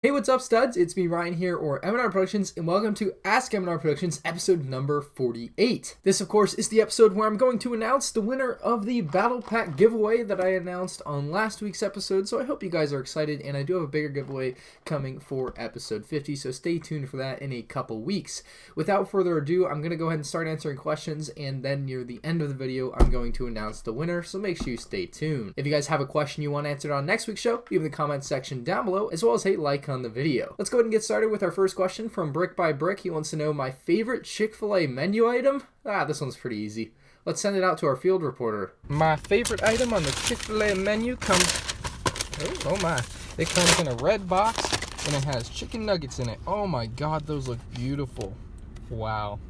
Hey, what's up, studs? It's me, Ryan here, or MandRproductions, and welcome to Ask MandRproductions, episode number 48. This, of course, is the episode where I'm going to announce the winner of the Battle Pack giveaway that I announced on last week's episode, so I hope you guys are excited, and I do have a bigger giveaway coming for episode 50, so stay tuned for that in a couple weeks. Without further ado, I'm going to go ahead and start answering questions, and then near the end of the video, I'm going to announce the winner, so make sure you stay tuned. If you guys have a question you want answered on next week's show, leave in the comments section down below, as well as a like on the video. Let's go ahead and get started with our first question from Brick by Brick. He wants to know my favorite Chick-fil-A menu item. This one's pretty easy. Let's send it out to our field reporter. My favorite item on the Chick-fil-A menu comes... Oh my. It comes in a red box and it has chicken nuggets in it. Oh my god, those look beautiful. Wow.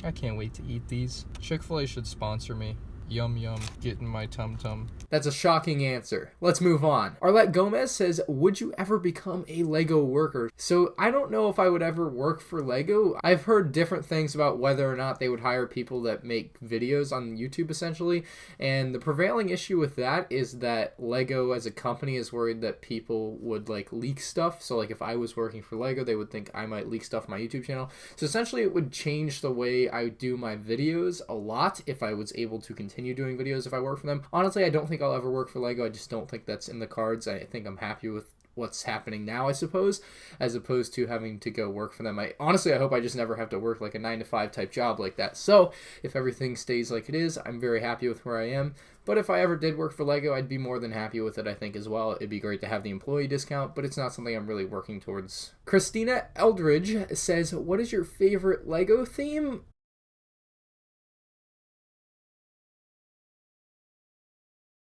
I can't wait to eat these. Chick-fil-A should sponsor me. Yum yum, get in my tum-tum. That's a shocking answer. Let's move on. Arlette Gomez says, would you ever become a LEGO worker? So I don't know if I would ever work for LEGO. I've heard different things about whether or not they would hire people that make videos on YouTube essentially. And the prevailing issue with that is that LEGO as a company is worried that people would like leak stuff. So like if I was working for LEGO, they would think I might leak stuff on my YouTube channel. So essentially it would change the way I do my videos a lot if I was able to continue doing videos if I work for them. Honestly, I don't think I'll ever work for LEGO. I just don't think that's in the cards. I think I'm happy with what's happening now, I suppose, as opposed to having to go work for them. I hope I just never have to work like a 9-to-5 type job like that. So if everything stays like it is, I'm very happy with where I am. But if I ever did work for LEGO, I'd be more than happy with it, I think, as well. It'd be great to have the employee discount, but it's not something I'm really working towards. Christina Eldridge says, what is your favorite LEGO theme?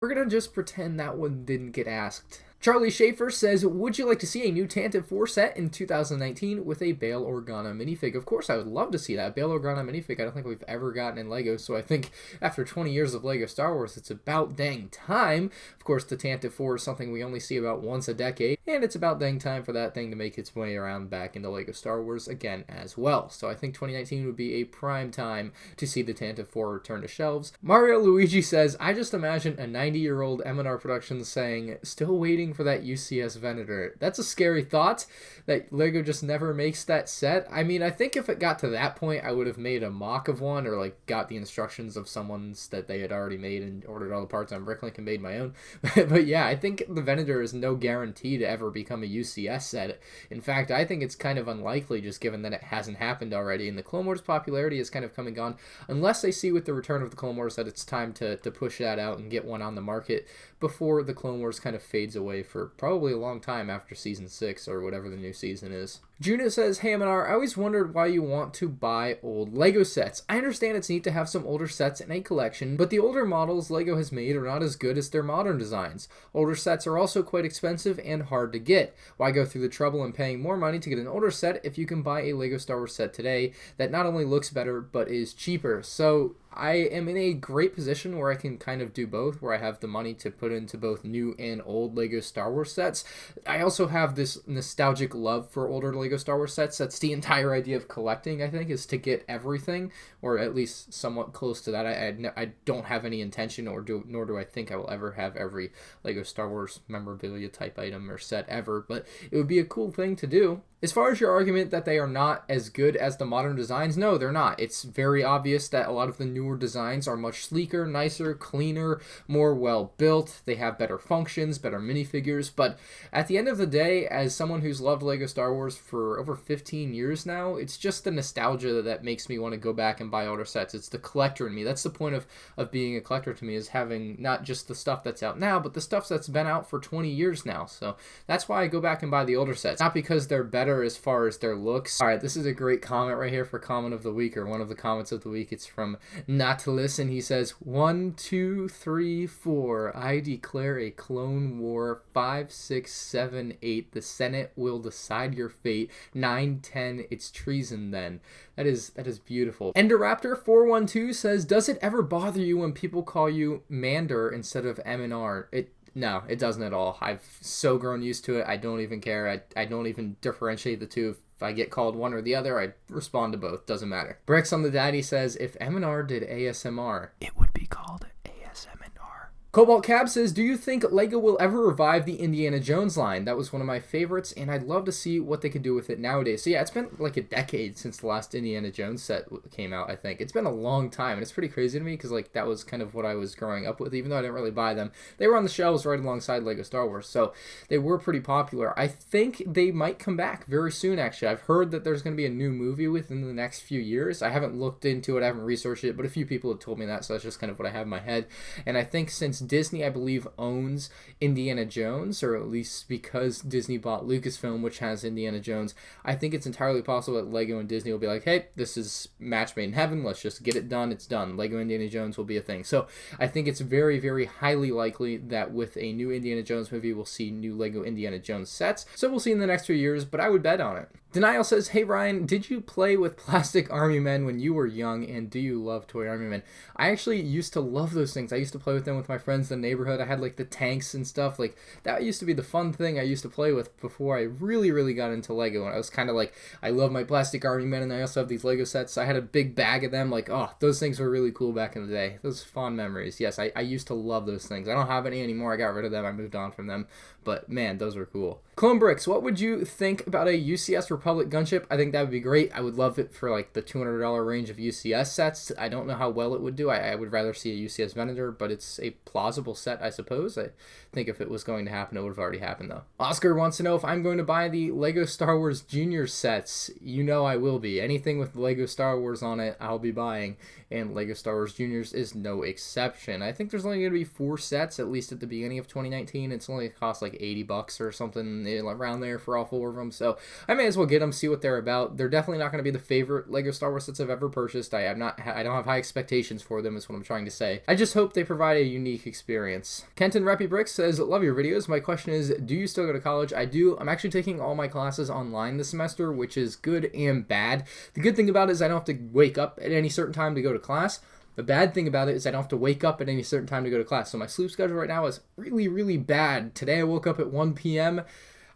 We're gonna just pretend that one didn't get asked. Charlie Schaefer says, would you like to see a new Tantive IV set in 2019 with a Bail Organa minifig? Of course, I would love to see that. Bail Organa minifig, I don't think we've ever gotten in LEGO, so I think after 20 years of LEGO Star Wars, it's about dang time. Of course, the Tantive IV is something we only see about once a decade, and it's about dang time for that thing to make its way around back into LEGO Star Wars again as well. So I think 2019 would be a prime time to see the Tantive IV return to shelves. Mario Luigi says, I just imagine a 90-year-old MandRproductions saying, still waiting for that UCS Venator. That's a scary thought that LEGO just never makes that set. I mean, I think if it got to that point, I would have made a mock of one or like got the instructions of someone's that they had already made and ordered all the parts on Bricklink and made my own. But yeah, I think the Venator is no guarantee to ever become a UCS set. In fact, I think it's kind of unlikely just given that it hasn't happened already and the Clone Wars popularity is kind of come and gone unless they see with the return of the Clone Wars that it's time to push that out and get one on the market before the Clone Wars kind of fades away for probably a long time after season 6 or whatever the new season is. Juno says, hey MNR, I always wondered why you want to buy old LEGO sets. I understand it's neat to have some older sets in a collection, but the older models LEGO has made are not as good as their modern designs. Older sets are also quite expensive and hard to get. Why go through the trouble and paying more money to get an older set if you can buy a LEGO Star Wars set today that not only looks better but is cheaper? So I am in a great position where I can kind of do both, where I have the money to put into both new and old LEGO Star Wars sets. I also have this nostalgic love for older LEGO Star Wars sets. That's the entire idea of collecting, I think, is to get everything, or at least somewhat close to that. I don't have any intention, nor do I think I will ever have every LEGO Star Wars memorabilia type item or set ever, but it would be a cool thing to do. As far as your argument that they are not as good as the modern designs, no, they're not. It's very obvious that a lot of the newer designs are much sleeker, nicer, cleaner, more well-built. They have better functions, better minifigures, but at the end of the day, as someone who's loved LEGO Star Wars for over 15 years now, it's just the nostalgia that makes me want to go back and buy older sets. It's the collector in me. That's the point of being a collector to me, is having not just the stuff that's out now, but the stuff that's been out for 20 years now. So that's why I go back and buy the older sets. Not because they're better as far as their looks. Alright, this is a great comment right here for comment of the week, or one of the comments of the week. It's from Nautilus, and he says, 1, 2, 3, 4. I declare a Clone War. 5, 6, 7, 8. The Senate will decide your fate. 9, 10. It's treason then. That is beautiful. Endoraptor 412 says, does it ever bother you when people call you Mandor instead of MNR? No, it doesn't at all. I've so grown used to it. I don't even care. I don't even differentiate the two. If I get called one or the other, I respond to both. Doesn't matter. Bricks on the Daddy says, if MNR did ASMR, it would be called ASMR. CobaltCap says, do you think LEGO will ever revive the Indiana Jones line? That was one of my favorites, and I'd love to see what they could do with it nowadays. So yeah, it's been like a decade since the last Indiana Jones set came out, I think. It's been a long time, and it's pretty crazy to me because like that was kind of what I was growing up with, even though I didn't really buy them. They were on the shelves right alongside LEGO Star Wars, so they were pretty popular. I think they might come back very soon, actually. I've heard that there's going to be a new movie within the next few years. I haven't looked into it, I haven't researched it, but a few people have told me that, so that's just kind of what I have in my head. And I think since Disney, I believe, owns Indiana Jones, or at least because Disney bought Lucasfilm, which has Indiana Jones, I think it's entirely possible that LEGO and Disney will be like, hey, this is match made in heaven, let's just get it done, it's done. LEGO Indiana Jones will be a thing. So I think it's very, very highly likely that with a new Indiana Jones movie, we'll see new LEGO Indiana Jones sets. So we'll see in the next few years, but I would bet on it. Denial says, hey Ryan, did you play with plastic army men when you were young, and do you love toy army men? I actually used to love those things. I used to play with them with my friends in the neighborhood. I had like the tanks and stuff. Like that used to be the fun thing I used to play with before I really got into LEGO. And I was kind of like, I love my plastic army men, and I also have these LEGO sets. I had a big bag of them. Like, oh, those things were really cool back in the day. Those fond memories. Yes, I used to love those things. I don't have any anymore. I got rid of them. I moved on from them. But man, those were cool. Clone Bricks, what would you think about a UCS Republic Gunship? I think that would be great. I would love it for like the $200 range of UCS sets. I don't know how well it would do. I would rather see a UCS Vendor, but it's a plausible set, I suppose. I think if it was going to happen, it would have already happened though. Oscar wants to know if I'm going to buy the LEGO Star Wars Junior sets. You know I will be. Anything with LEGO Star Wars on it, I'll be buying. And LEGO Star Wars Juniors is no exception. I think there's only going to be 4 sets, at least at the beginning of 2019. It's only cost like $80 or something around there for all 4 of them. So I may as well get them, see what they're about. They're definitely not going to be the favorite LEGO Star Wars sets I've ever purchased. I don't have high expectations for them, is what I'm trying to say. I just hope they provide a unique experience. Kenton Reppy Bricks says, love your videos. My question is, do you still go to college? I do. I'm actually taking all my classes online this semester, which is good and bad. The good thing about it is I don't have to wake up at any certain time to go to class. The bad thing about it is I don't have to wake up at any certain time to go to class. So my sleep schedule right now is really bad. Today I woke up at 1 p.m.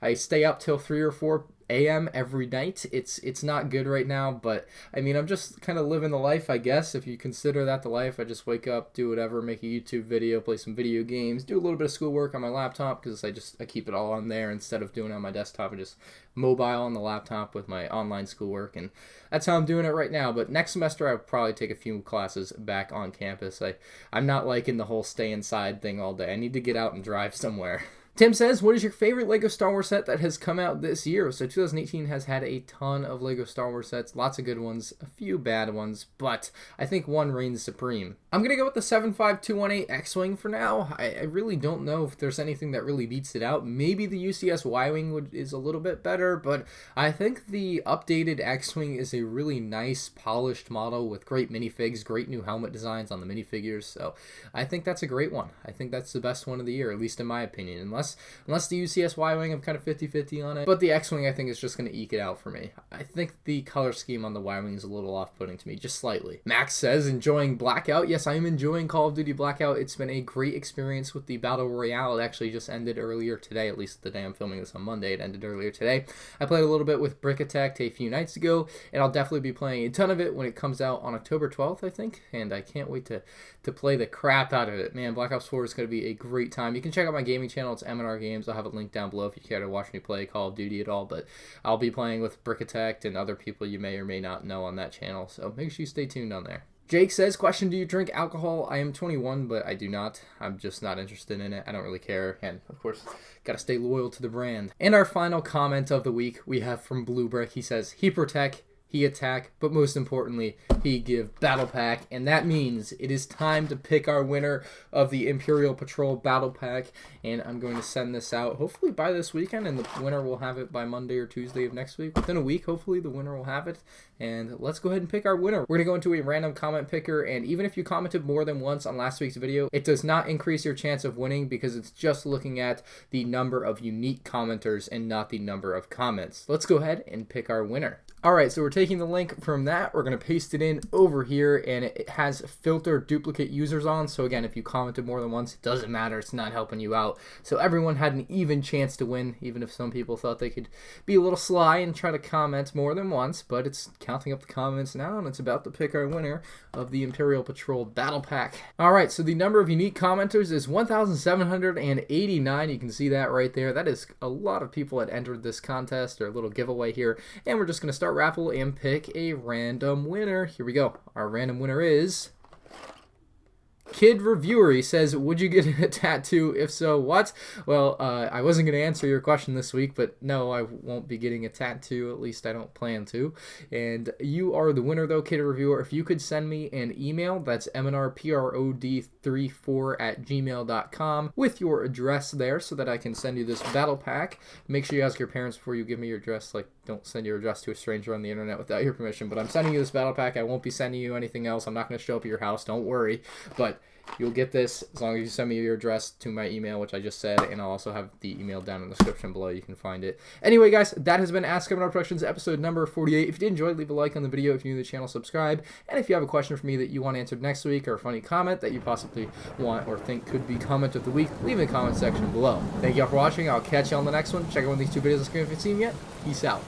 I stay up till 3 or 4 a.m. every night. It's not good right now, but I mean, I'm just kind of living the life, I guess, if you consider that the life. I just wake up, do whatever, make a YouTube video, play some video games, do a little bit of schoolwork on my laptop, because I keep it all on there instead of doing it on my desktop and just mobile on the laptop with my online schoolwork, and that's how I'm doing it right now. But next semester I'll probably take a few classes back on campus. I'm not liking the whole stay inside thing all day. I need to get out and drive somewhere. Tim says, what is your favorite LEGO Star Wars set that has come out this year? So 2018 has had a ton of LEGO Star Wars sets, lots of good ones, a few bad ones, but I think one reigns supreme. I'm going to go with the 75218 X-Wing for now. I really don't know if there's anything that really beats it out. Maybe the UCS Y-Wing is a little bit better, but I think the updated X-Wing is a really nice, polished model with great minifigs, great new helmet designs on the minifigures, so I think that's a great one. I think that's the best one of the year, at least in my opinion, unless the UCS Y-Wing, I'm kind of 50-50 on it. But the X-Wing, I think, is just going to eke it out for me. I think the color scheme on the Y-Wing is a little off-putting to me, just slightly. Max says, enjoying Blackout. Yes, I am enjoying Call of Duty Blackout. It's been a great experience with the Battle Royale. It actually just ended earlier today, at least the day I'm filming this on Monday. It ended earlier today. I played a little bit with Brick Attack a few nights ago, and I'll definitely be playing a ton of it when it comes out on October 12th, I think, and I can't wait to play the crap out of it. Man, Black Ops 4 is going to be a great time. You can check out my gaming channel. It's M&R Games. I'll have a link down below if you care to watch me play Call of Duty at all, but I'll be playing with Brick Attack and other people you may or may not know on that channel, so make sure you stay tuned on there. Jake says, question, do you drink alcohol? I am 21, but I do not. I'm just not interested in it. I don't really care, and of course, gotta stay loyal to the brand. And our final comment of the week we have from Blue Brick. He says, he protect, he attack, but most importantly, he give battle pack, and that means it is time to pick our winner of the Imperial Patrol battle pack, and I'm going to send this out hopefully by this weekend, and the winner will have it by Monday or Tuesday of next week. Within a week, hopefully, the winner will have it, and let's go ahead and pick our winner. We're going to go into a random comment picker, and even if you commented more than once on last week's video, it does not increase your chance of winning because it's just looking at the number of unique commenters and not the number of comments. Let's go ahead and pick our winner. Alright, so we're taking the link from that, we're going to paste it in over here, and it has filter duplicate users on, so again, if you commented more than once, it doesn't matter, it's not helping you out. So everyone had an even chance to win, even if some people thought they could be a little sly and try to comment more than once, but it's counting up the comments now, and it's about to pick our winner of the Imperial Patrol Battle Pack. Alright, so the number of unique commenters is 1,789, you can see that right there. That is a lot of people that entered this contest, or a little giveaway here, and we're just going to start raffle and pick a random winner. Here we go. Our random winner is Kid Reviewer. He says, would you get a tattoo? If so, what? Well, I wasn't going to answer your question this week, but no, I won't be getting a tattoo. At least I don't plan to. And you are the winner, though, Kid Reviewer. If you could send me an email, that's MandRproductions34@gmail.com with your address there so that I can send you this battle pack. Make sure you ask your parents before you give me your address. Like, don't send your address to a stranger on the internet without your permission. But I'm sending you this battle pack. I won't be sending you anything else. I'm not going to show up at your house. Don't worry. But you'll get this as long as you send me your address to my email, which I just said, and I'll also have the email down in the description below. You can find it. Anyway, guys, that has been ASK MandRproductions episode number 48. If you did enjoy, leave a like on the video. If you're new to the channel, subscribe. And if you have a question for me that you want answered next week, or a funny comment that you possibly want or think could be comment of the week, leave in the comment section below. Thank you all for watching. I'll catch you on the next one. Check out one of these two videos on the screen if you haven't seen them yet. Peace out.